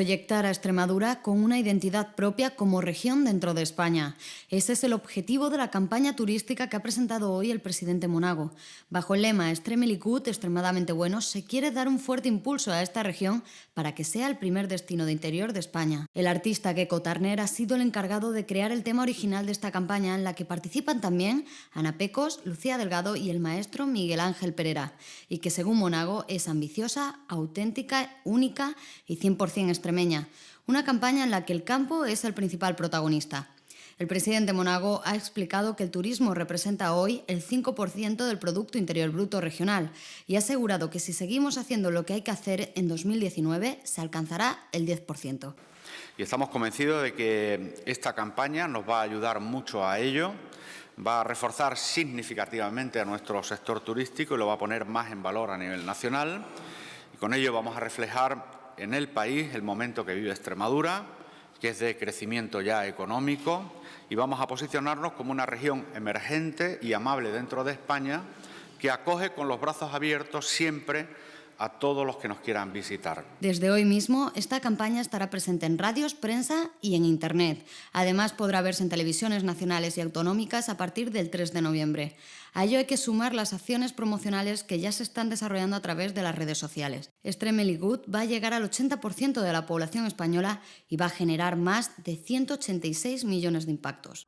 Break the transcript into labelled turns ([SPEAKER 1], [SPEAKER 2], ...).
[SPEAKER 1] proyectar a Extremadura con una identidad propia como región dentro de España. Ese es el objetivo de la campaña turística que ha presentado hoy el presidente Monago. Bajo el lema Extremely Good, extremadamente bueno, se quiere dar un fuerte impulso a esta región para que sea el primer destino de interior de España. El artista Queco Tarner ha sido el encargado de crear el tema original de esta campaña, en la que participan también Ana Pecos, Lucía Delgado y el maestro Miguel Ángel Pereira, y que según Monago es ambiciosa, auténtica, única y 100% extremeña. Una campaña en la que el campo es el principal protagonista. El presidente Monago ha explicado que el turismo representa hoy el 5% del Producto Interior Bruto regional y ha asegurado que si seguimos haciendo lo que hay que hacer en 2019 se alcanzará el 10%.
[SPEAKER 2] Y estamos convencidos de que esta campaña nos va a ayudar mucho a ello, va a reforzar significativamente a nuestro sector turístico y lo va a poner más en valor a nivel nacional. Y con ello vamos a reflejar en el país el momento que vive Extremadura, que es de crecimiento ya económico, y vamos a posicionarnos como una región emergente y amable dentro de España, que acoge con los brazos abiertos siempre a todos los que nos quieran visitar.
[SPEAKER 1] Desde hoy mismo, esta campaña estará presente en radios, prensa y en Internet. Además, podrá verse en televisiones nacionales y autonómicas a partir del 3 de noviembre. A ello hay que sumar las acciones promocionales que ya se están desarrollando a través de las redes sociales. Extremely Good va a llegar al 80% de la población española y va a generar más de 186 millones de impactos.